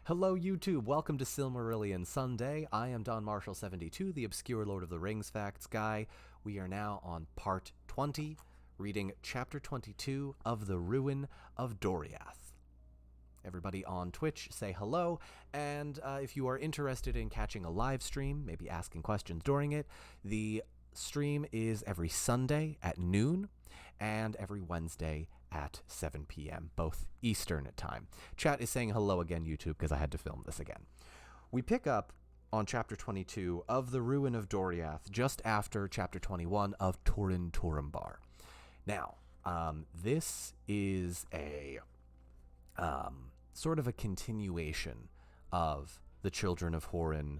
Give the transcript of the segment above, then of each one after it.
Hello YouTube, welcome to Silmarillion Sunday. I am Don Marshall72, the obscure Lord of the Rings facts guy. We are now on part 20, reading chapter 22 of The Ruin of Doriath. Everybody on Twitch, say hello, and if you are interested in catching a live stream, maybe asking questions during it, the stream is every Sunday at noon and every Wednesday at 7 p.m., both Eastern time. Chat is saying hello again, YouTube, because I had to film this again. We pick up on chapter 22 of The Ruin of Doriath, just after chapter 21 of Turin Turambar. Now, this is a sort of a continuation of the Children of Hurin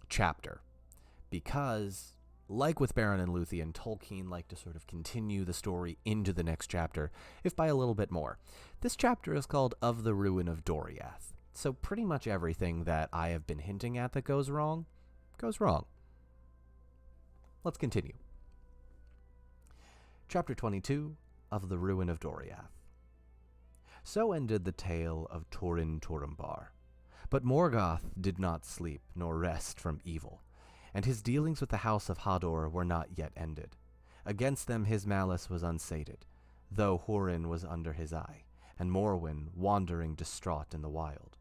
chapter, because like with Beren and Luthien, Tolkien liked to sort of continue the story into the next chapter, if by a little bit more. This chapter is called Of the Ruin of Doriath, so pretty much everything that I have been hinting at that goes wrong, goes wrong. Let's continue. Chapter 22, Of the Ruin of Doriath. So ended the tale of Turin Turambar. But Morgoth did not sleep nor rest from evil, and his dealings with the house of Hador were not yet ended. Against them his malice was unsated, though Hurin was under his eye, and Morwen wandering distraught in the wild.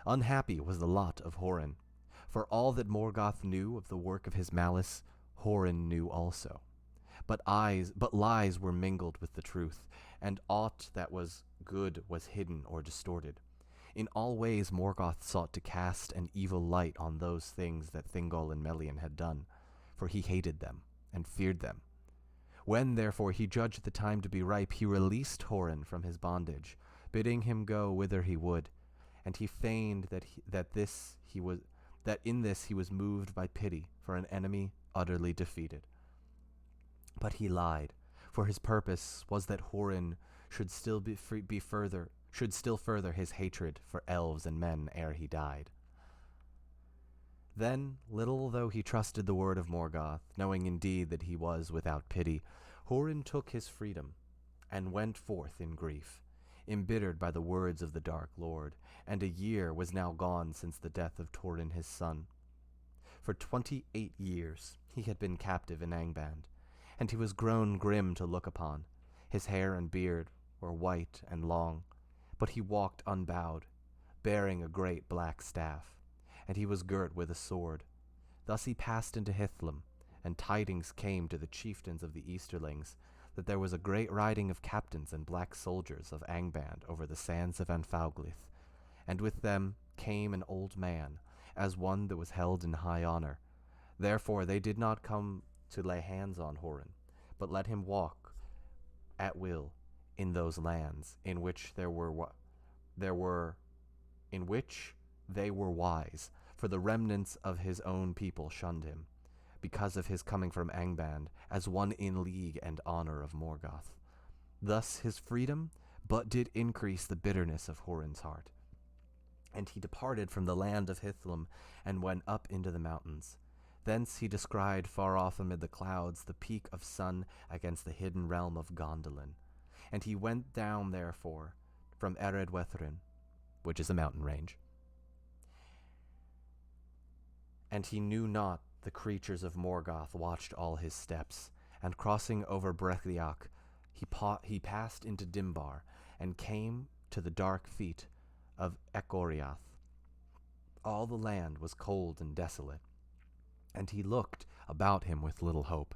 Unhappy was the lot of Hurin, for all that Morgoth knew of the work of his malice, Hurin knew also. But lies were mingled with the truth, and aught that was good was hidden or distorted. In all ways Morgoth sought to cast an evil light on those things that Thingol and Melian had done, for he hated them and feared them. When, therefore, he judged the time to be ripe, he released Hurin from his bondage, bidding him go whither he would, and he feigned that in this he was moved by pity for an enemy utterly defeated. But he lied, for his purpose was that Hurin should still further his hatred for elves and men ere he died. Then, little though he trusted the word of Morgoth, knowing indeed that he was without pity, Hurin took his freedom, and went forth in grief, embittered by the words of the Dark Lord, and a year was now gone since the death of Turin his son. For 28 years he had been captive in Angband, and he was grown grim to look upon. His hair and beard were white and long, but he walked unbowed, bearing a great black staff, and he was girt with a sword. Thus he passed into Hithlum, and tidings came to the chieftains of the Easterlings that there was a great riding of captains and black soldiers of Angband over the sands of Anfauglith, and with them came an old man, as one that was held in high honor. Therefore they did not come to lay hands on Hurin, but let him walk at will in those lands in which they were wise, for the remnants of his own people shunned him, because of his coming from Angband as one in league and honor of Morgoth. Thus his freedom but did increase the bitterness of Hurin's heart. And he departed from the land of Hithlum and went up into the mountains. Thence he descried far off amid the clouds the peak of Sun against the hidden realm of Gondolin. And he went down, therefore, from Ered Wethrin, which is a mountain range. And he knew not the creatures of Morgoth watched all his steps, and crossing over Brethiach, he passed into Dimbar, and came to the dark feet of Echoriath. All the land was cold and desolate, and he looked about him with little hope,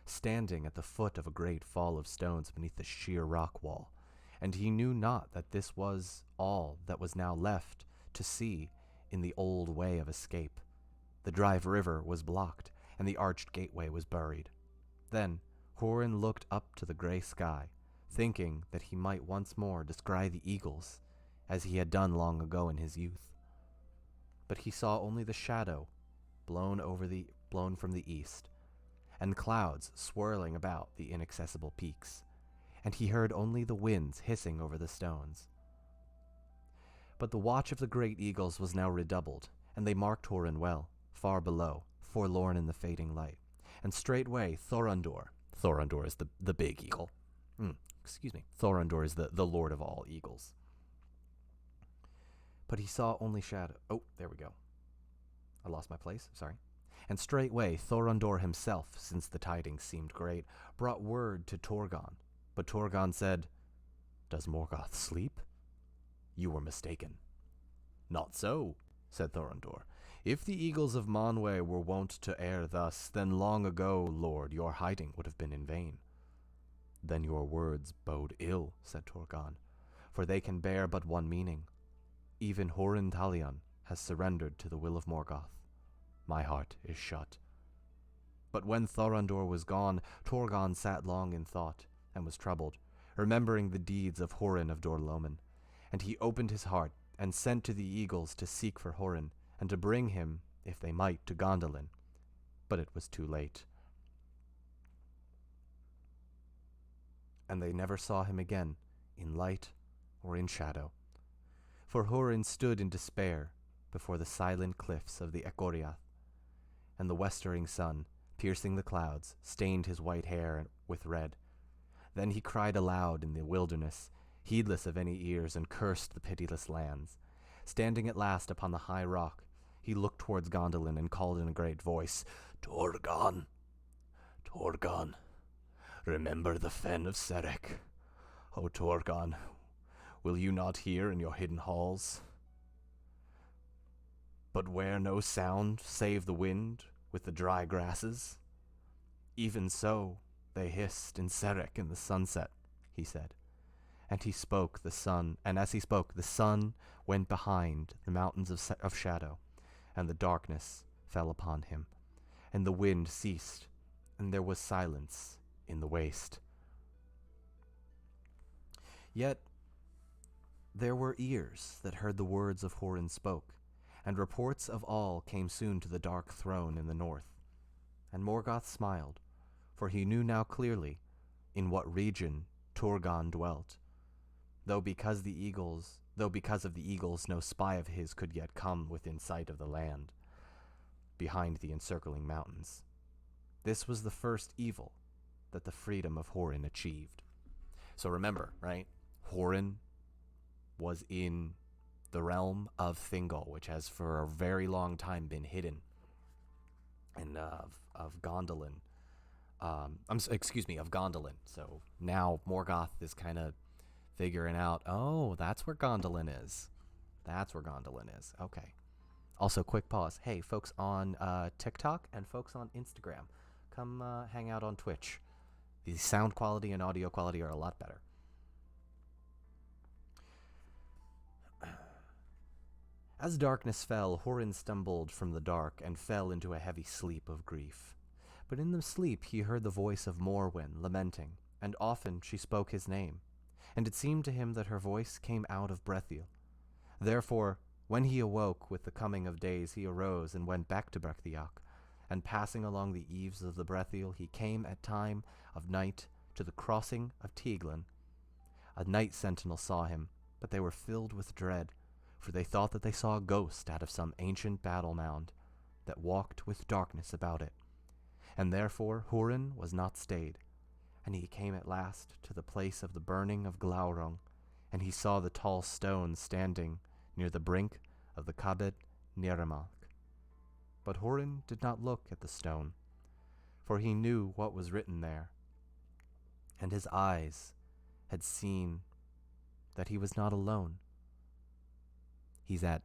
standing at the foot of a great fall of stones beneath the sheer rock wall, and he knew not that this was all that was now left to see in the old way of escape. The Drive River was blocked, and the arched gateway was buried. Then Hurin looked up to the grey sky, thinking that he might once more descry the eagles, as he had done long ago in his youth. But he saw only the shadow blown from the east, and clouds swirling about the inaccessible peaks, and he heard only the winds hissing over the stones. But the watch of the great eagles was now redoubled, and they marked Hurin well, far below, forlorn in the fading light. And straightway Thorondor is the big eagle. Thorondor is the lord of all eagles. But he saw only shadow. Oh, there we go. I lost my place, sorry. And straightway Thorondor himself, since the tidings seemed great, brought word to Torgon. But Torgon said, "Does Morgoth sleep? You were mistaken." "Not so," said Thorondor. "If the eagles of Manwë were wont to err thus, then long ago, Lord, your hiding would have been in vain." "Then your words bode ill," said Torgon, "for they can bear but one meaning. Even Horin Talion has surrendered to the will of Morgoth. My heart is shut." But when Thorondor was gone, Torgon sat long in thought, and was troubled, remembering the deeds of Horin of Dor-lómin. And he opened his heart, and sent to the eagles to seek for Horin, and to bring him, if they might, to Gondolin. But it was too late. And they never saw him again, in light or in shadow. For Horin stood in despair before the silent cliffs of the Echoriath, and the westering sun, piercing the clouds, stained his white hair with red. Then he cried aloud in the wilderness, heedless of any ears, and cursed the pitiless lands. Standing at last upon the high rock, he looked towards Gondolin and called in a great voice, "Torgon, Torgon, remember the fen of Serek. O Torgon, will you not hear in your hidden halls? But where no sound save the wind with the dry grasses? Even so they hissed in Serek in the sunset," he said. And he spoke the sun, and as he spoke, the sun went behind the mountains of shadow, and the darkness fell upon him, and the wind ceased, and there was silence in the waste. Yet there were ears that heard the words of Horin spoke, and reports of all came soon to the dark throne in the north. And Morgoth smiled, for he knew now clearly in what region Torgon dwelt, though because of the eagles no spy of his could yet come within sight of the land behind the encircling mountains. This was the first evil that the freedom of Horin achieved. So remember, right? Horin was in the realm of Thingol, which has for a very long time been hidden, and of Gondolin. Of Gondolin. So now Morgoth is kind of figuring out, oh, that's where Gondolin is. That's where Gondolin is. Okay. Also, quick pause. Hey, folks on TikTok and folks on Instagram, come hang out on Twitch. The sound quality and audio quality are a lot better. As darkness fell, Horin stumbled from the dark and fell into a heavy sleep of grief. But in the sleep he heard the voice of Morwen lamenting, and often she spoke his name, and it seemed to him that her voice came out of Brethiel. Therefore, when he awoke with the coming of days, he arose and went back to Brethiac, and passing along the eaves of the Brethiel, he came at time of night to the crossing of Tieglin. A night sentinel saw him, but they were filled with dread, for they thought that they saw a ghost out of some ancient battle mound that walked with darkness about it. And therefore Horin was not stayed, and he came at last to the place of the burning of Glaurung, and he saw the tall stone standing near the brink of the Kabet Niramalk. But Horin did not look at the stone, for he knew what was written there, and his eyes had seen that he was not alone. He's at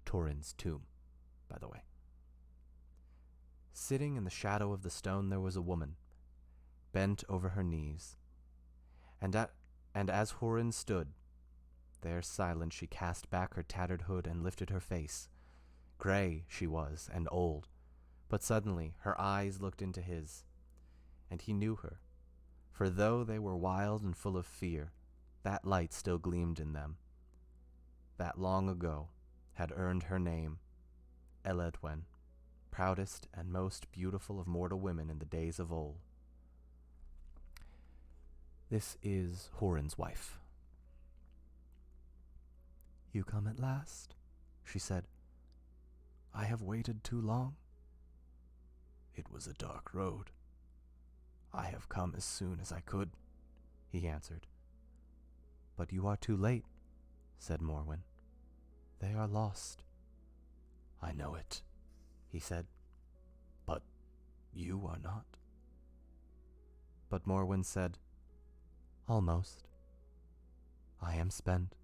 Thorin's tomb, by the way. Sitting in the shadow of the stone there was a woman, bent over her knees, and as Horin stood there silent, she cast back her tattered hood and lifted her face. Gray she was, and old, but suddenly her eyes looked into his, and he knew her, for though they were wild and full of fear, that light still gleamed in them, that long ago had earned her name, Eledwen, proudest and most beautiful of mortal women in the days of old. This is Horin's wife. "You come at last," she said. "I have waited too long." "It was a dark road. I have come as soon as I could," he answered. "But you are too late," said Morwen. They are lost. I know it, he said, but you are not. But Morwen said, Almost. I am spent.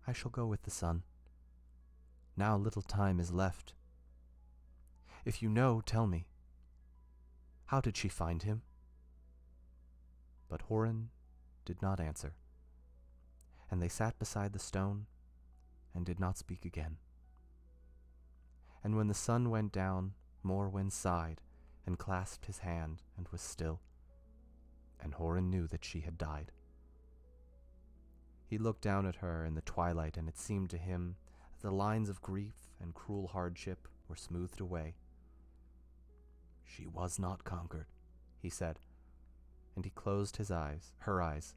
I shall go with the sun. Now little time is left. If you know, tell me. How did she find him? But Horin did not answer, and they sat beside the stone and did not speak again. And when the sun went down, Morwen sighed and clasped his hand and was still, and Horin knew that she had died. He looked down at her in the twilight, and it seemed to him that the lines of grief and cruel hardship were smoothed away. She was not conquered, he said, and he closed her eyes,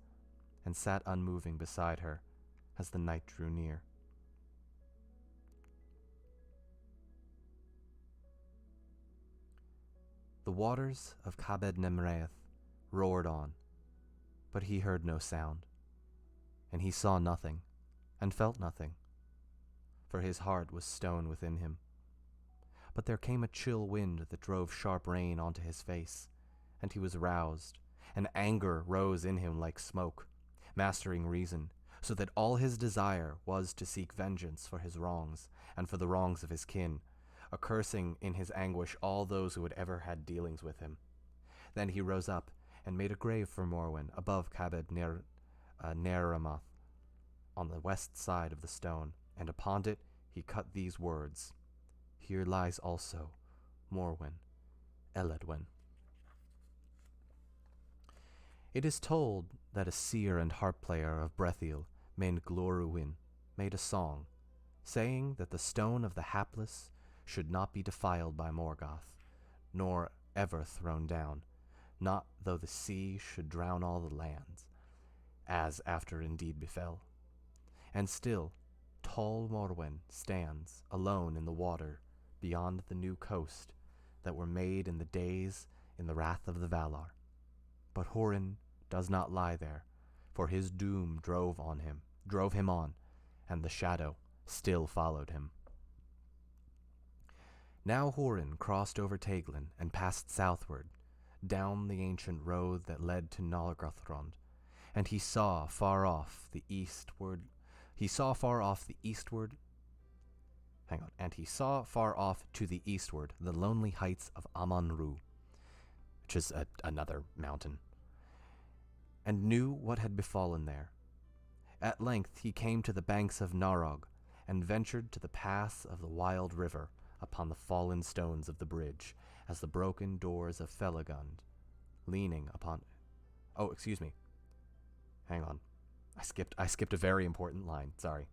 and sat unmoving beside her as the night drew near. The waters of Cabed Nemraeth roared on, but he heard no sound, and he saw nothing, and felt nothing, for his heart was stone within him. But there came a chill wind that drove sharp rain onto his face, and he was roused, and anger rose in him like smoke, mastering reason, so that all his desire was to seek vengeance for his wrongs, and for the wrongs of his kin, accursing in his anguish all those who had ever had dealings with him. Then he rose up, and made a grave for Morwen above Cabed Neramath, on the west side of the stone, and upon it he cut these words, Here lies also Morwen, Eledwen. It is told that a seer and harp player of Brethiel, named Glorwyn, made a song, saying that the stone of the hapless should not be defiled by Morgoth, nor ever thrown down, not though the sea should drown all the lands, as after indeed befell. And still, tall Morwen stands alone in the water beyond the new coast that were made in the days in the wrath of the Valar. But Horin does not lie there, for his doom drove him on, and the shadow still followed him. Now Horin crossed over Teglin and passed southward, down the ancient road that led to Nargothrond, and he saw far off to the eastward the lonely heights of Amon-Rû, which is another mountain, and knew what had befallen there. At length he came to the banks of Narog, and ventured to the pass of the wild river upon the fallen stones of the bridge, as the broken doors of Felagund, leaning upon... Oh, excuse me. Hang on. I skipped a very important line, sorry.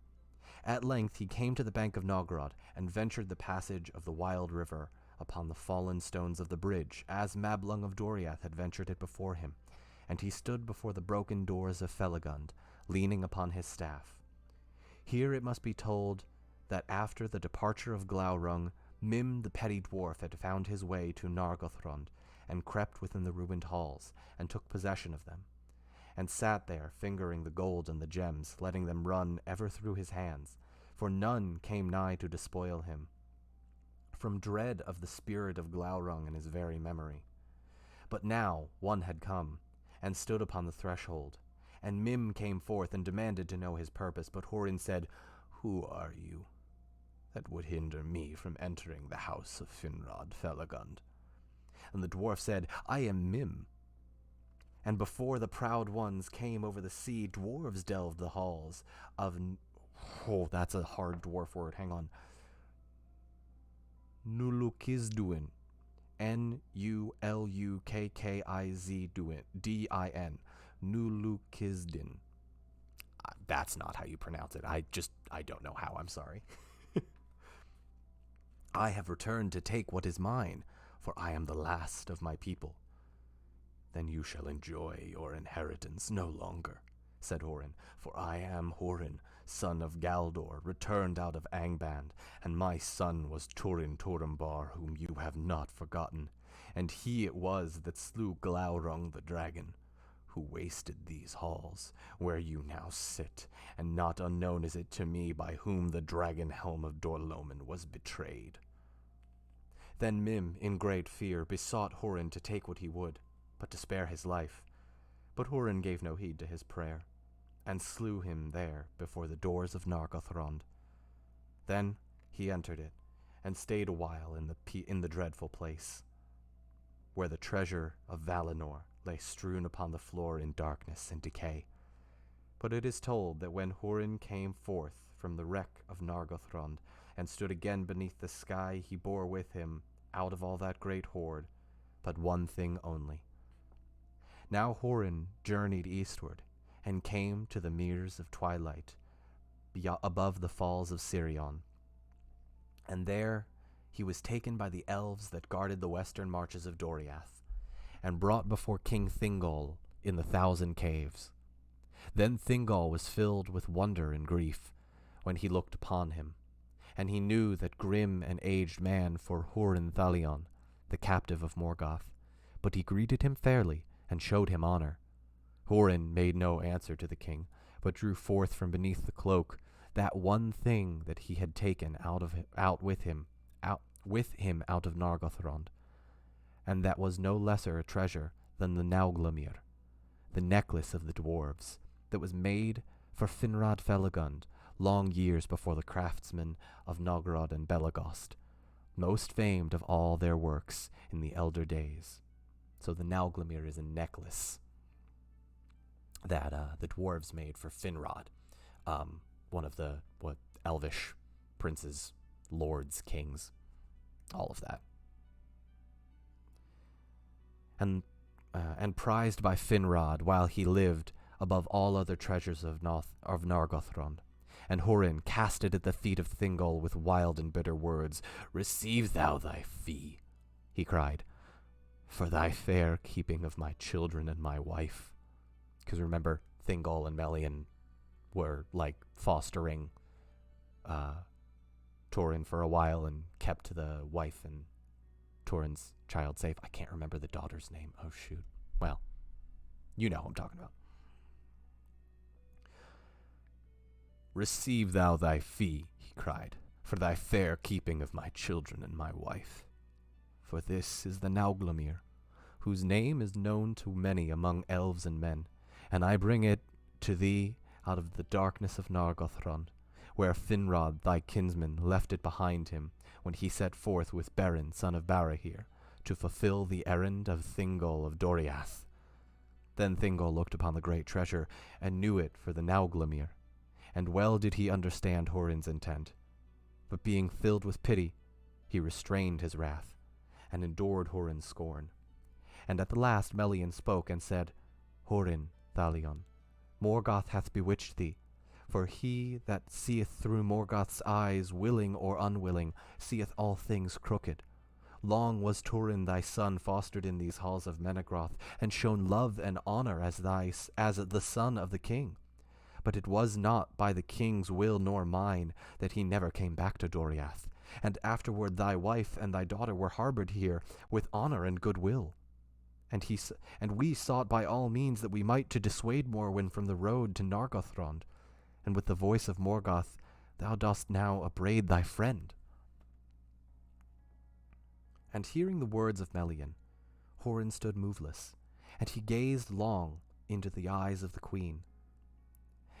At length he came to the bank of Nogrod, and ventured the passage of the wild river upon the fallen stones of the bridge, as Mablung of Doriath had ventured it before him, and he stood before the broken doors of Felagund, leaning upon his staff. Here it must be told that after the departure of Glaurung, Mim the petty dwarf had found his way to Nargothrond, and crept within the ruined halls, and took possession of them, and sat there fingering the gold and the gems, letting them run ever through his hands, for none came nigh to despoil him, from dread of the spirit of Glaurung in his very memory. But now one had come, and stood upon the threshold, and Mim came forth and demanded to know his purpose, but Horin said, Who are you, that would hinder me from entering the house of Finrod Felagund? And the dwarf said, I am Mim. And before the proud ones came over the sea, dwarves delved the halls of... Oh, that's a hard dwarf word, hang on. Nulukizduin. Nulukkizdin. Nulukizdin. That's not how you pronounce it. I don't know how, I'm sorry. I have returned to take what is mine, for I am the last of my people. Then you shall enjoy your inheritance no longer, said Horin, for I am Horin, son of Galdor, returned out of Angband, and my son was Turin Turambar, whom you have not forgotten, and he it was that slew Glaurung the dragon, who wasted these halls, where you now sit, and not unknown is it to me by whom the dragon helm of Dorloman was betrayed." Then Mim, in great fear, besought Hurin to take what he would, but to spare his life. But Hurin gave no heed to his prayer, and slew him there before the doors of Nargothrond. Then he entered it, and stayed a while in the dreadful place, where the treasure of Valinor lay strewn upon the floor in darkness and decay. But it is told that when Hurin came forth from the wreck of Nargothrond and stood again beneath the sky, he bore with him, out of all that great hoard, but one thing only. Now Hurin journeyed eastward, and came to the meres of twilight, above the falls of Sirion. And there he was taken by the elves that guarded the western marches of Doriath, and brought before King Thingol in the 1,000 caves. Then Thingol was filled with wonder and grief when he looked upon him, and he knew that grim and aged man for Hurin Thalion, the captive of Morgoth, but he greeted him fairly and showed him honor. Hurin made no answer to the king, but drew forth from beneath the cloak that one thing that he had taken out with him out of Nargothrond, and that was no lesser a treasure than the Nauglamir, the necklace of the dwarves, that was made for Finrod Felagund long years before the craftsmen of Nogrod and Belagost, most famed of all their works in the elder days. So the Nauglamir is a necklace that the dwarves made for Finrod, one of the elvish princes, lords, kings, all of that. And prized by Finrod while he lived above all other treasures of Nargothrond. And Hurin cast it at the feet of Thingol with wild and bitter words. "Receive thou thy fee," he cried, "for thy fair keeping of my children and my wife." Because remember, Thingol and Melian were like fostering Turin for a while and kept the wife and Turin's child safe. I can't remember the daughter's name. Oh, shoot. Well, you know who I'm talking about. "Receive thou thy fee," he cried, "for thy fair keeping of my children and my wife. For this is the Nauglamir, whose name is known to many among elves and men, and I bring it to thee out of the darkness of Nargothrond, where Finrod thy kinsman left it behind him when he set forth with Beren, son of Barahir, to fulfill the errand of Thingol of Doriath." Then Thingol looked upon the great treasure, and knew it for the Nauglamir, and well did he understand Hurin's intent. But being filled with pity, he restrained his wrath, and endured Hurin's scorn. And at the last Melian spoke and said, "Hurin, Thalion, Morgoth hath bewitched thee, for he that seeth through Morgoth's eyes, willing or unwilling, seeth all things crooked. Long was Turin thy son fostered in these halls of Menegroth, and shown love and honor as the son of the king. But it was not by the king's will nor mine that he never came back to Doriath, and afterward thy wife and thy daughter were harbored here with honor and goodwill. And we sought by all means that we might to dissuade Morwen from the road to Nargothrond, and with the voice of Morgoth thou dost now upbraid thy friend." And hearing the words of Melian, Hurin stood moveless, and he gazed long into the eyes of the queen.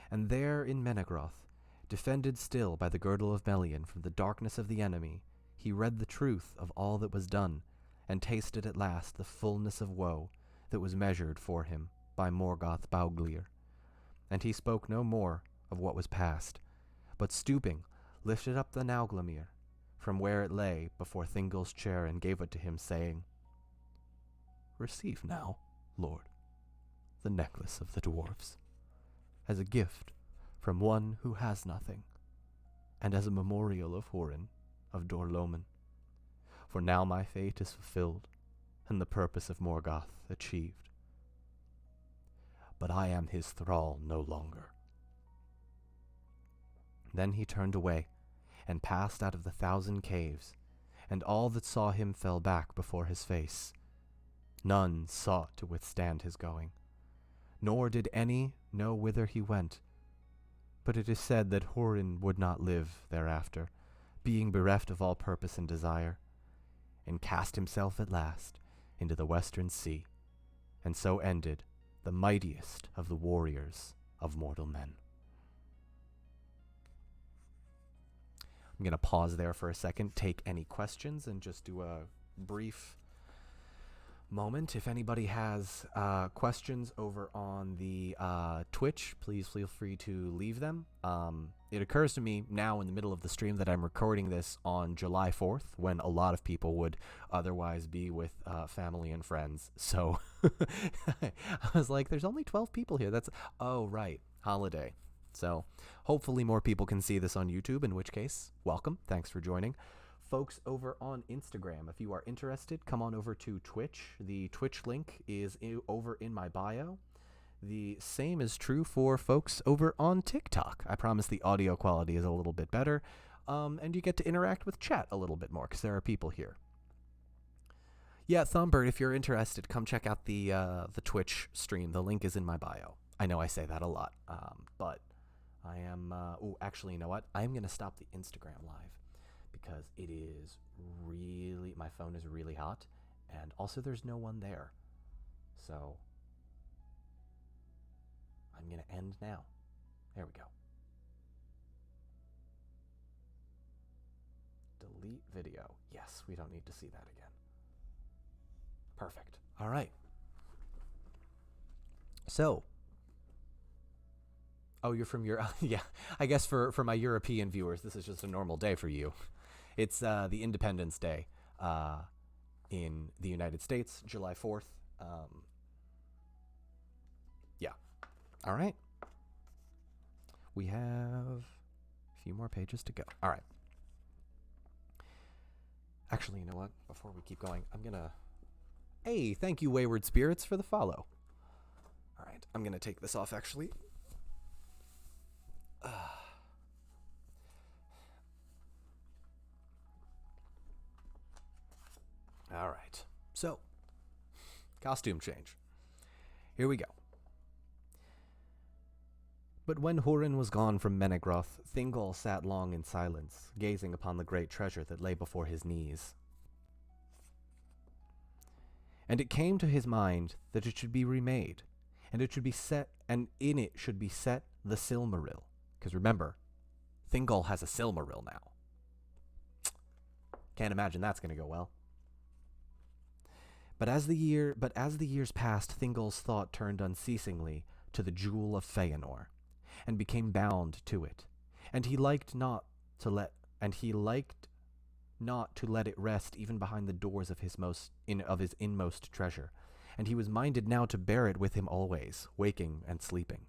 And there in Menegroth, defended still by the girdle of Melian from the darkness of the enemy, he read the truth of all that was done, and tasted at last the fullness of woe that was measured for him by Morgoth Bauglir. And he spoke no more of what was past, but stooping, lifted up the Nauglamir from where it lay before Thingol's chair, and gave it to him, saying, "Receive now, Lord, the necklace of the dwarves, as a gift from one who has nothing, and as a memorial of Hurin of Dorloman. For now my fate is fulfilled, and the purpose of Morgoth achieved. But I am his thrall no longer." Then he turned away, and passed out of the 1,000 caves, and all that saw him fell back before his face. None sought to withstand his going. nor did any know whither he went. But it is said that Hurin would not live thereafter, being bereft of all purpose and desire, and cast himself at last into the western sea, and so ended the mightiest of the warriors of mortal men. I'm going to pause there for a second, take any questions, and just do a brief moment. If anybody has questions over on the Twitch, please feel free to leave them. It occurs to me now in the middle of the stream that I'm recording this on July 4th, when a lot of people would otherwise be with family and friends. So I was like, there's only 12 people here. Oh, right, holiday. So hopefully more people can see this on YouTube, in which case, welcome. Thanks for joining. Folks over on Instagram, if you are interested, come on over to Twitch. The Twitch link is over in my bio. The same is true for folks over on TikTok. I promise the audio quality is a little bit better, and you get to interact with chat a little bit more because there are people here. Yeah, Thumbird, if you're interested, come check out the Twitch stream. The link is in my bio. I know I say that a lot, but I am... actually, you know what? I'm going to stop the Instagram live because it is really... My phone is really hot, and also there's no one there. So I'm going to end now. There we go. Delete video. Yes, we don't need to see that again. Perfect. All right. So... Oh, you're from Europe? Yeah, I guess for my European viewers, this is just a normal day for you. It's the Independence Day in the United States, July 4th. Yeah. All right. We have a few more pages to go. All right. Actually, you know what? Before we keep going, I'm going to... Hey, thank you, Wayward Spirits, for the follow. All right, I'm going to take this off, actually. All right, so costume change. Here we go. But when Hurin was gone from Menegroth, Thingol sat long in silence, gazing upon the great treasure that lay before his knees. And it came to his mind that it should be remade, and it should be set, and in it should be set the Silmaril. Because remember, Thingol has a Silmaril now. Can't imagine that's going to go well. But as the years passed, Thingol's thought turned unceasingly to the Jewel of Feanor, and became bound to it. And he liked not to let it rest even behind the doors of his inmost treasure. And he was minded now to bear it with him always, waking and sleeping.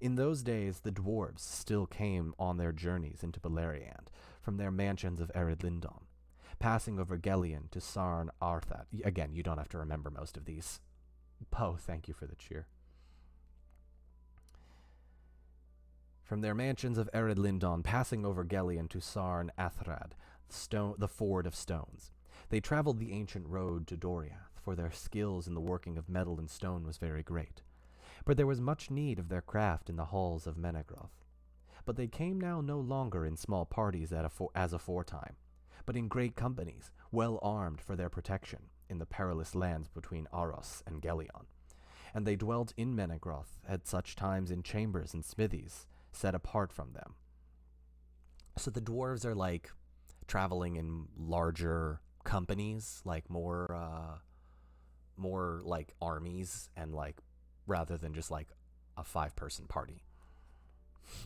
In those days, the dwarves still came on their journeys into Beleriand from their mansions of Ered Lindon, passing over Gelion to Sarn Arthat. Again, you don't have to remember most of these. Poe, thank you for the cheer. From their mansions of Ered Lindon, passing over Gelion to Sarn Athrad, the Ford of Stones. They traveled the ancient road to Doriath, for their skills in the working of metal and stone was very great. But there was much need of their craft in the halls of Menegroth. But they came now no longer in small parties as aforetime, but in great companies, well armed for their protection in the perilous lands between Aros and Gelion. And they dwelt in Menegroth at such times in chambers and smithies, set apart from them. So the dwarves are like traveling in larger companies, like more like armies, and like rather than just like a 5-person party.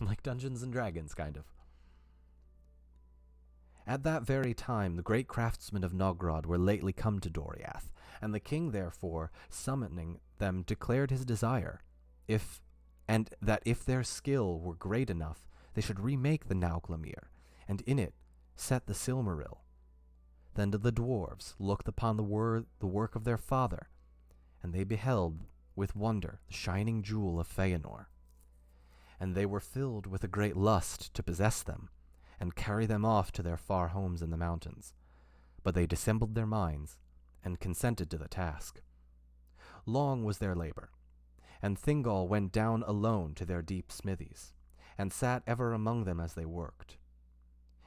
Like Dungeons and Dragons, kind of. At that very time, the great craftsmen of Nogrod were lately come to Doriath, and the king, therefore, summoning them, declared his desire, that if their skill were great enough, they should remake the Nauglamir, and in it set the Silmaril. Then did the dwarves look upon the work of their father, and they beheld with wonder the shining jewel of Feanor. And they were filled with a great lust to possess them, and carry them off to their far homes in the mountains. But they dissembled their minds, and consented to the task. Long was their labor, And Thingol went down alone to their deep smithies, and sat ever among them as they worked.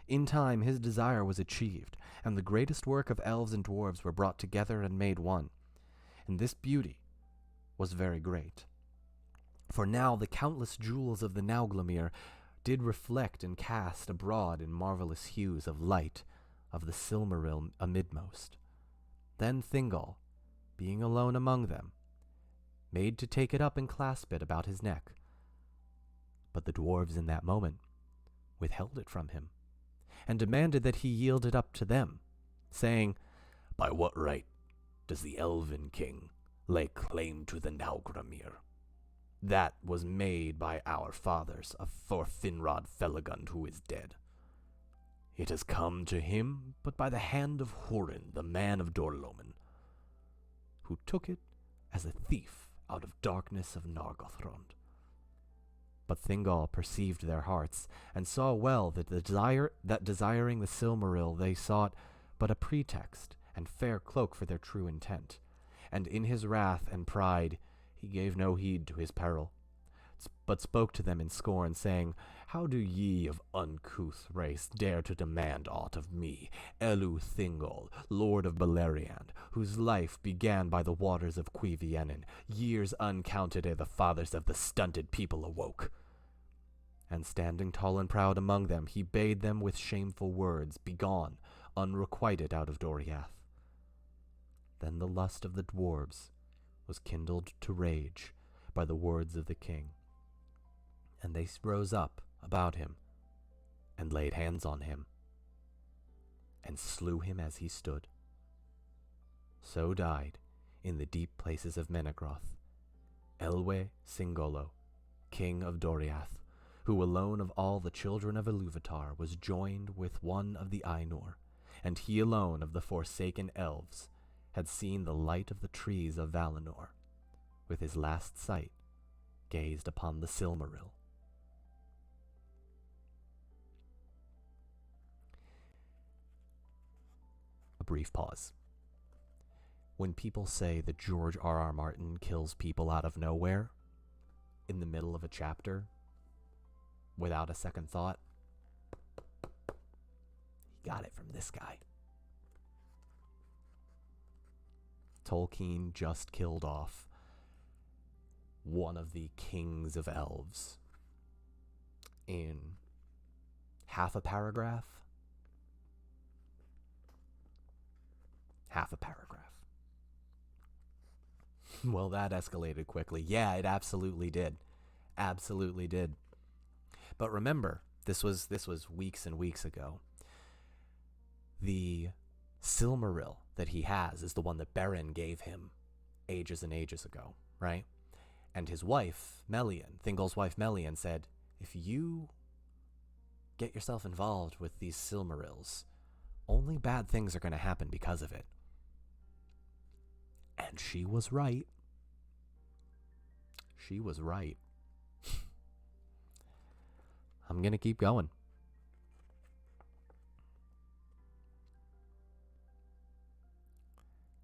In time his desire was achieved, and the greatest work of elves and dwarves were brought together and made one. And this beauty was very great. For now the countless jewels of the Nauglamir did reflect and cast abroad in marvelous hues of light of the Silmaril amidmost. Then Thingol, being alone among them, made to take it up and clasp it about his neck. But the dwarves in that moment withheld it from him, and demanded that he yield it up to them, saying, "By what right does the Elven King lay claim to the Nauglamir? That was made by our fathers for Finrod Felagund, who is dead. It has come to him but by the hand of Hurin, the man of Dorloman, who took it as a thief out of darkness of Nargothrond." But Thingol perceived their hearts, and saw well that desiring the Silmaril they sought but a pretext and fair cloak for their true intent. And in his wrath and pride he gave no heed to his peril, but spoke to them in scorn, saying, "How do ye of uncouth race dare to demand aught of me, Elu Thingol, lord of Beleriand, whose life began by the waters of Cuivianen, years uncounted ere the fathers of the stunted people awoke?" And standing tall and proud among them, he bade them with shameful words begone, unrequited out of Doriath. Then the lust of the dwarves was kindled to rage by the words of the king, and they rose up about him, and laid hands on him, and slew him as he stood. So died, in the deep places of Menegroth, Elwë Singolo, king of Doriath, who alone of all the children of Iluvatar was joined with one of the Ainur, and he alone of the forsaken elves had seen the light of the trees of Valinor, with his last sight gazed upon the Silmaril. A brief pause. When people say that George R.R. Martin kills people out of nowhere, in the middle of a chapter, without a second thought, he got it from this guy. Tolkien just killed off one of the kings of elves in half a paragraph. Well, that escalated quickly. Yeah, it absolutely did. Absolutely did. But remember, this was weeks and weeks ago. The Silmaril that he has is the one that Beren gave him ages and ages ago, right? And his wife, Melian, Thingol's wife Melian, said, "If you get yourself involved with these Silmarils, only bad things are going to happen because of it." And she was right. She was right. I'm going to keep going.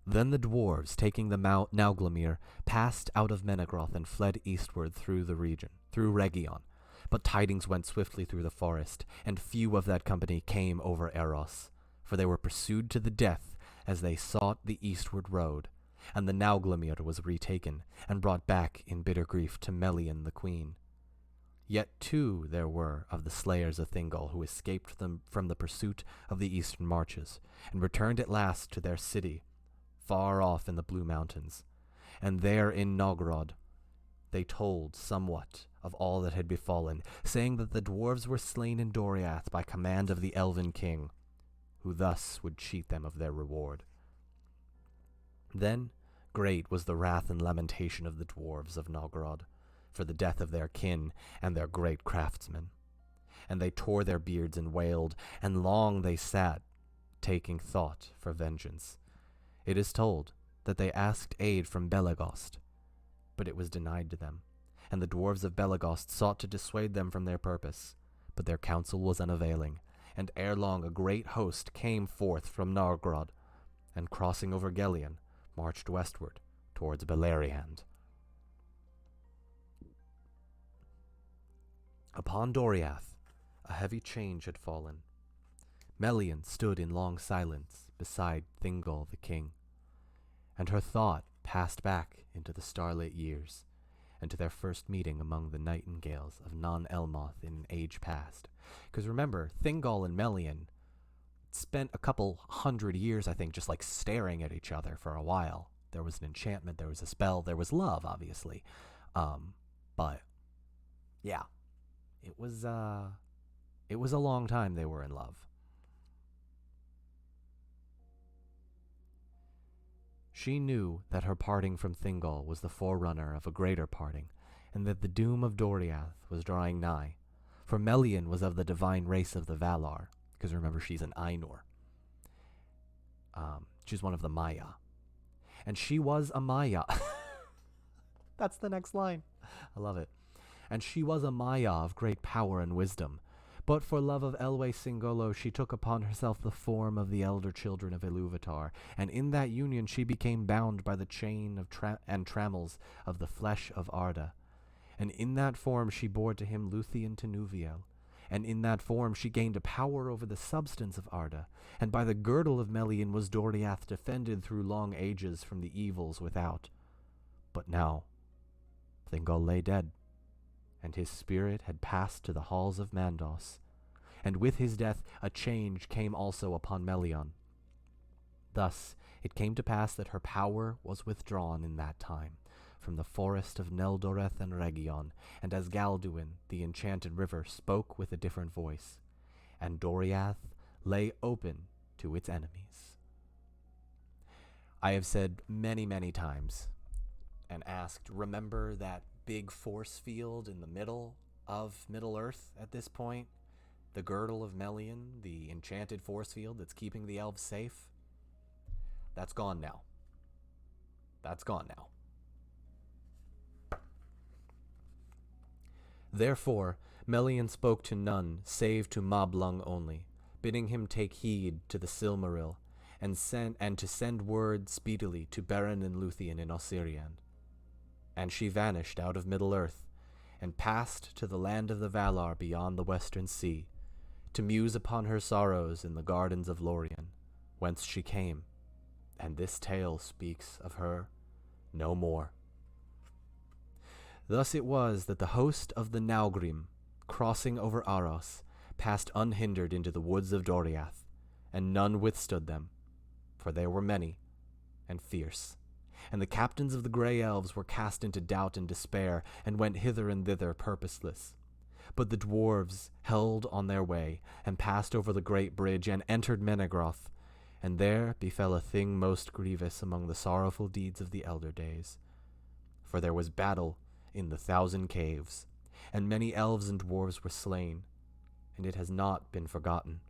Then the dwarves, taking the Nauglamir, passed out of Menegroth and fled eastward through the region, through Region. But tidings went swiftly through the forest, and few of that company came over Eros, for they were pursued to the death as they sought the eastward road. And the Nauglamir was retaken, and brought back in bitter grief to Melian the queen. Yet two there were of the slayers of Thingol who escaped them from the pursuit of the eastern marches, and returned at last to their city, far off in the Blue Mountains. And there in Nogrod they told somewhat of all that had befallen, saying that the dwarves were slain in Doriath by command of the Elven King, who thus would cheat them of their reward. Then great was the wrath and lamentation of the dwarves of Nogrod, for the death of their kin and their great craftsman. And they tore their beards and wailed, and long they sat, taking thought for vengeance. It is told that they asked aid from Belegost, but it was denied to them, and the dwarves of Belegost sought to dissuade them from their purpose, but their counsel was unavailing, and ere long a great host came forth from Nargrod, and crossing over Gelion, marched westward towards Beleriand. Upon Doriath a heavy change had fallen. Melian stood in long silence beside Thingol the king, and her thought passed back into the starlit years, and to their first meeting among the nightingales of Non-Elmoth in an age past. Because remember, Thingol and Melian spent a couple 100 years, I think, just like staring at each other for a while. There was an enchantment, there was a spell, there was love, obviously. But yeah, it was a long time they were in love. She knew that her parting from Thingol was the forerunner of a greater parting, and that the doom of Doriath was drawing nigh. For Melian was of the divine race of the Valar, because remember, she's an Ainur. She's one of the Maya. And she was a Maya. That's the next line. I love it. And she was a Maya of great power and wisdom. But for love of Elwë Singolo, she took upon herself the form of the elder children of Ilúvatar, and in that union she became bound by the chain of and trammels of the flesh of Arda. And in that form she bore to him Luthien Tenuviel, and in that form she gained a power over the substance of Arda, and by the girdle of Melian was Doriath defended through long ages from the evils without. But now Thingol lay dead, and his spirit had passed to the halls of Mandos, and with his death a change came also upon Melian. Thus it came to pass that her power was withdrawn in that time from the forest of Neldoreth and Region, and as Galduin, the enchanted river, spoke with a different voice, and Doriath lay open to its enemies. I have said many, many times and asked, remember that big force field in the middle of Middle-earth at this point? The girdle of Melian, the enchanted force field that's keeping the elves safe? That's gone now. That's gone now. Therefore, Melian spoke to none save to Mablung only, bidding him take heed to the Silmaril, and to send word speedily to Beren and Luthien in Osirian. And she vanished out of Middle-earth, and passed to the land of the Valar beyond the western sea, to muse upon her sorrows in the gardens of Lorien, whence she came, and this tale speaks of her no more. Thus it was that the host of the Naugrim, crossing over Aros, passed unhindered into the woods of Doriath, and none withstood them, for they were many and fierce. And the captains of the grey elves were cast into doubt and despair, and went hither and thither purposeless. But the dwarves held on their way, and passed over the great bridge, and entered Menegroth, and there befell a thing most grievous among the sorrowful deeds of the elder days. For there was battle in the 1,000 caves, and many elves and dwarves were slain, and it has not been forgotten.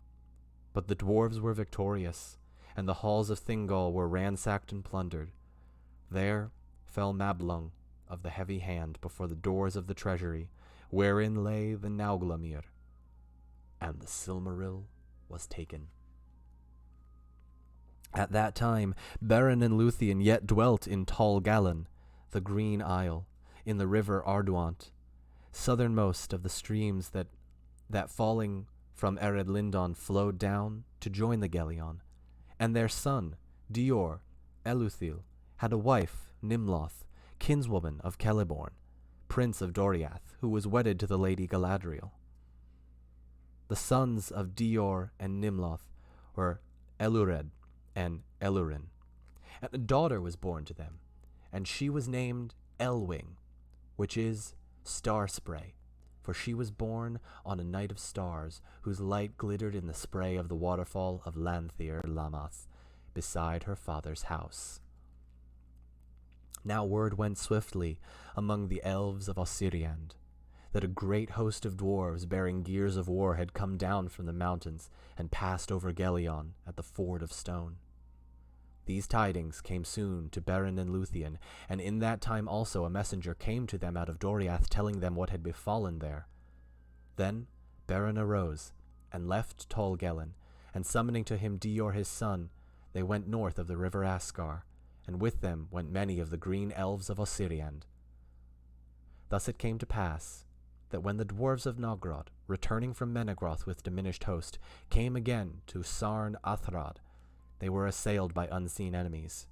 But the dwarves were victorious, and the halls of Thingol were ransacked and plundered. There fell Mablung of the heavy hand before the doors of the treasury, wherein lay the Nauglamir, and the Silmaril was taken. At that time Beren and Luthien yet dwelt in Tall Gallen, the Green Isle, in the river Arduant, southernmost of the streams that falling from Ered Lindon flowed down to join the Gelion. And their son, Dior, Eluthil, had a wife, Nimloth, kinswoman of Celeborn, prince of Doriath, who was wedded to the lady Galadriel. The sons of Dior and Nimloth were Elured and Elurin, and a daughter was born to them, and she was named Elwing, which is star spray, for she was born on a night of stars, whose light glittered in the spray of the waterfall of Lanthir Lamath, beside her father's house. Now word went swiftly among the elves of Osiriand that a great host of dwarves bearing gears of war had come down from the mountains and passed over Gelion at the Ford of Stone. These tidings came soon to Beren and Luthien, and in that time also a messenger came to them out of Doriath, telling them what had befallen there. Then Beren arose, and left Tol Gelen, and summoning to him Dior his son, they went north of the river Ascar, and with them went many of the green elves of Osiriand. Thus it came to pass that when the dwarves of Nogrod, returning from Menegroth with diminished host, came again to Sarn Athrad, they were assailed by unseen enemies.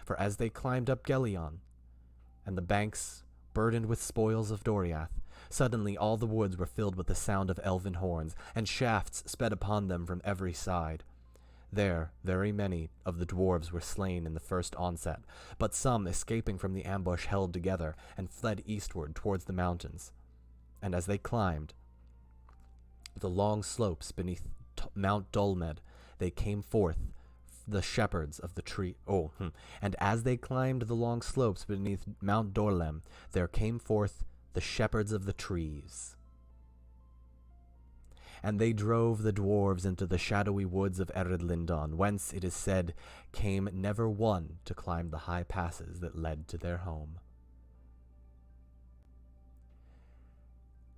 For as they climbed up Gelion, and the banks burdened with spoils of Doriath, suddenly all the woods were filled with the sound of elven horns, and shafts sped upon them from every side. There very many of the dwarves were slain in the first onset, but some, escaping from the ambush, held together, and fled eastward towards the mountains. And as they climbed the long slopes beneath Mount Dolmed, they came forth the shepherds of the tree. And as they climbed the long slopes beneath Mount Dorlem, there came forth the shepherds of the trees. And they drove the dwarves into the shadowy woods of Eredlindon, whence, it is said, came never one to climb the high passes that led to their home.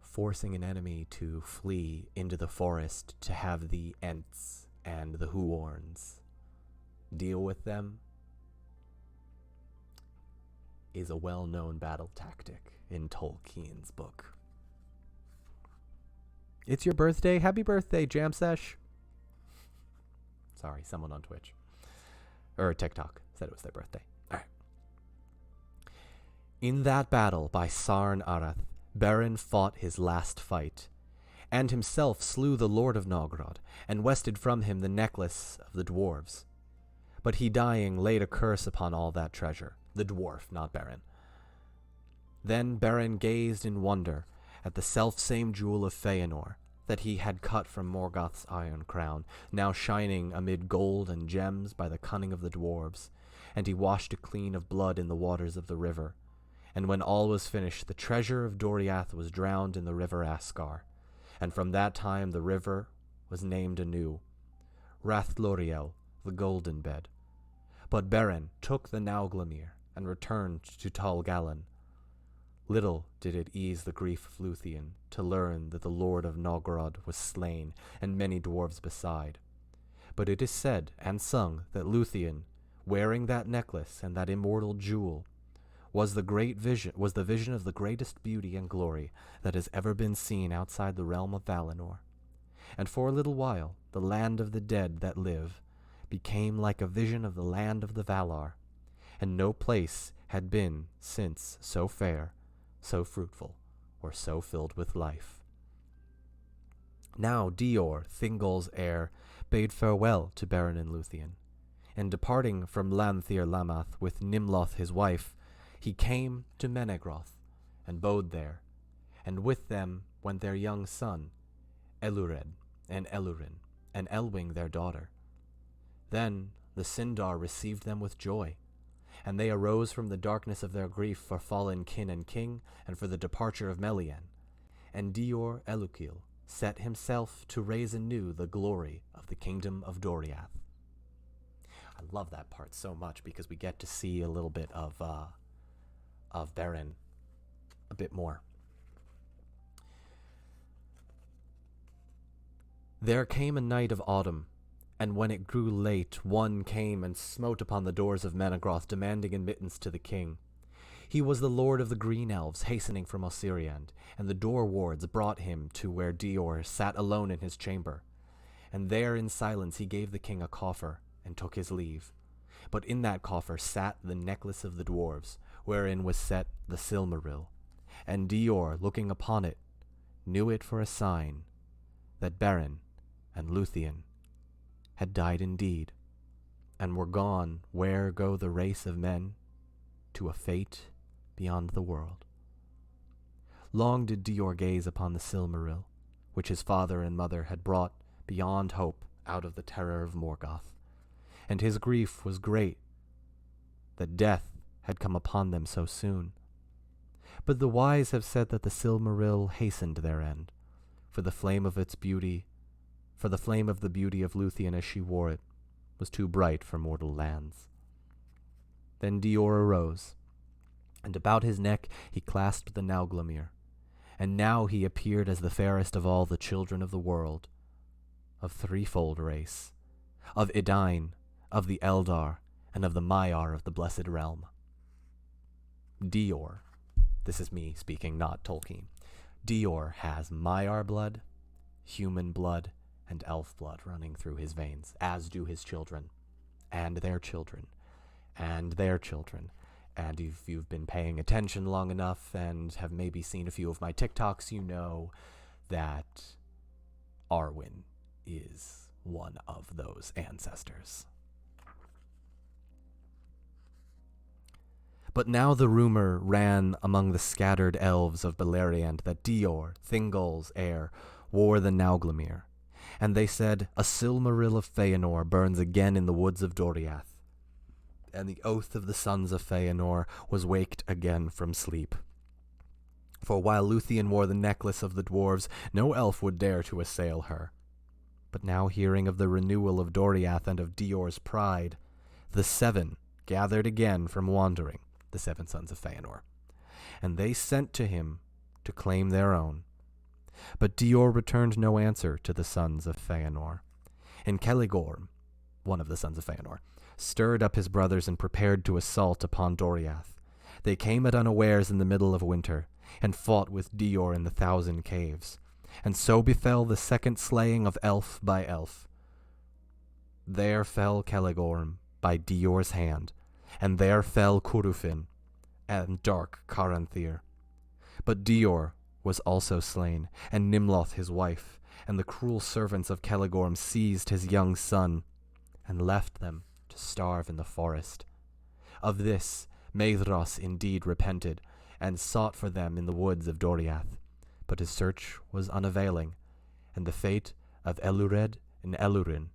Forcing an enemy to flee into the forest to have the Ents and the Huorns deal with them is a well-known battle tactic in Tolkien's book. It's your birthday. Happy birthday, Jam Sesh. Sorry, someone on Twitch. Or TikTok said it was their birthday. All right. In that battle by Sarn Arath, Beren fought his last fight, and himself slew the Lord of Nogrod, and wrested from him the necklace of the dwarves. But he dying laid a curse upon all that treasure, the dwarf, not Beren. Then Beren gazed in wonder at the self-same jewel of Feanor that he had cut from Morgoth's iron crown, now shining amid gold and gems by the cunning of the dwarves, and he washed it clean of blood in the waters of the river. And when all was finished, the treasure of Doriath was drowned in the river Ascar, and from that time the river was named anew Rathloriel, the Golden Bed. But Beren took the Nauglamir and returned to Tol Gallen. Little did it ease the grief of Luthien to learn that the Lord of Nogrod was slain, and many dwarves beside. But it is said and sung that Luthien, wearing that necklace and that immortal jewel, was the vision of the greatest beauty and glory that has ever been seen outside the realm of Valinor. And for a little while the land of the dead that live became like a vision of the land of the Valar, and no place had been since so fair, so fruitful, or so filled with life. Now Dior, Thingol's heir, bade farewell to Beren and Luthien, and departing from Lanthir Lamath with Nimloth his wife, he came to Menegroth, and bode there, and with them went their young son, Elured, and Elurin, and Elwing their daughter. Then the Sindar received them with joy, and they arose from the darkness of their grief for fallen kin and king, and for the departure of Melian. And Dior Elukil set himself to raise anew the glory of the kingdom of Doriath. I love that part so much because we get to see a little bit of Beren a bit more. There came a night of autumn, and when it grew late, one came and smote upon the doors of Menegroth, demanding admittance to the king. He was the lord of the Green Elves, hastening from Osiriand, and the door wards brought him to where Dior sat alone in his chamber. And there in silence he gave the king a coffer, and took his leave. But in that coffer sat the necklace of the dwarves, wherein was set the Silmaril. And Dior, looking upon it, knew it for a sign that Beren and Luthien had died indeed, and were gone where go the race of men, to a fate beyond the world. Long did Dior gaze upon the Silmaril, which his father and mother had brought beyond hope out of the terror of Morgoth, and his grief was great that death had come upon them so soon. But the wise have said that the Silmaril hastened their end, for the flame of the beauty of Luthien as she wore it was too bright for mortal lands. Then Dior arose, and about his neck he clasped the Nauglamir, and now he appeared as the fairest of all the children of the world, of threefold race, of Edain, of the Eldar, and of the Maiar of the Blessed Realm. Dior, this is me speaking, not Tolkien. Dior has Maiar blood, human blood, and elf blood running through his veins, as do his children, and their children, and their children. And if you've been paying attention long enough and have maybe seen a few of my TikToks, you know that Arwen is one of those ancestors. But now the rumor ran among the scattered elves of Beleriand that Dior, Thingol's heir, wore the Nauglamir, and they said, "A Silmaril of Feanor burns again in the woods of Doriath." And the oath of the sons of Feanor was waked again from sleep. For while Luthien wore the necklace of the dwarves, no elf would dare to assail her. But now hearing of the renewal of Doriath and of Dior's pride, the seven gathered again from wandering, the seven sons of Feanor, and they sent to him to claim their own. But Dior returned no answer to the sons of Feanor. And Celigorm, one of the sons of Feanor, stirred up his brothers and prepared to assault upon Doriath. They came at unawares in the middle of winter, and fought with Dior in the 1,000 caves. And so befell the second slaying of elf by elf. There fell Celigorm by Dior's hand, and there fell Curufin and dark Caranthir. But Dior was also slain, and Nimloth his wife, and the cruel servants of Celigorm seized his young son, and left them to starve in the forest. Of this Maedhros indeed repented, and sought for them in the woods of Doriath, but his search was unavailing, and the fate of Elured and Elurin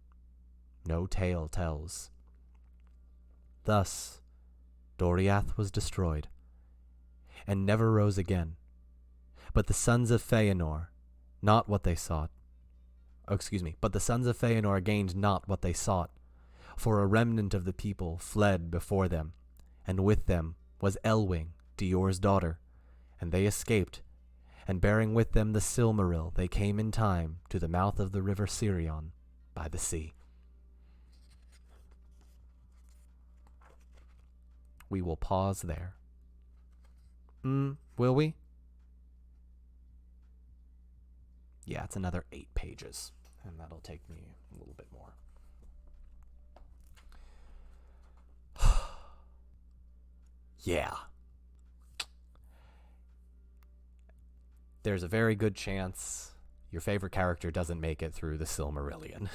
no tale tells. Thus Doriath was destroyed, and never rose again. But the sons of Feanor, not what they sought. But the sons of Feanor gained not what they sought, for a remnant of the people fled before them, and with them was Elwing, Dior's daughter, and they escaped, and bearing with them the Silmaril, they came in time to the mouth of the river Sirion by the sea. We will pause there. Will we? Yeah, it's another 8 pages, and that'll take me a little bit more. Yeah. There's a very good chance your favorite character doesn't make it through the Silmarillion.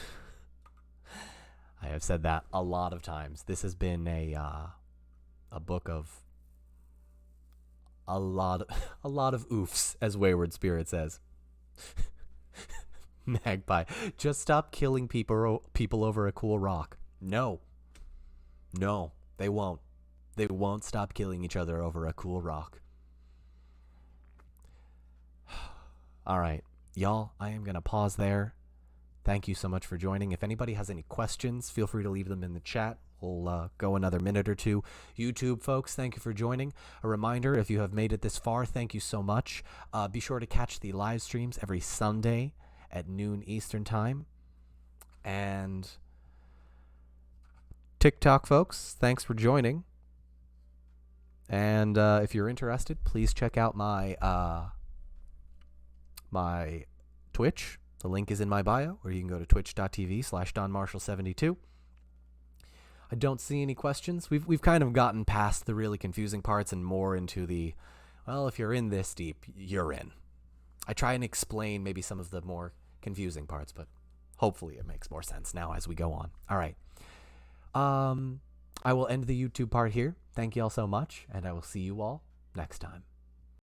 I have said that a lot of times. This has been a book of a lot of oofs, as Wayward Spirit says. Magpie, just stop killing people over a cool rock. No, they won't. They won't stop killing each other over a cool rock. All right, y'all, I am going to pause there. Thank you so much for joining. If anybody has any questions, feel free to leave them in the chat. We'll go another minute or two. YouTube folks, thank you for joining. A reminder, if you have made it this far, thank you so much. Be sure to catch the live streams every Sunday at noon Eastern Time. And TikTok folks, thanks for joining. And if you're interested, please check out my my Twitch. The link is in my bio, or you can go to twitch.tv/DonMarshall72. I don't see any questions. We've kind of gotten past the really confusing parts and more into the, well, if you're in this deep, you're in. I try and explain maybe some of the more confusing parts, but hopefully it makes more sense now as we go on. All right. I will end the YouTube part here. Thank you all so much, and I will see you all next time.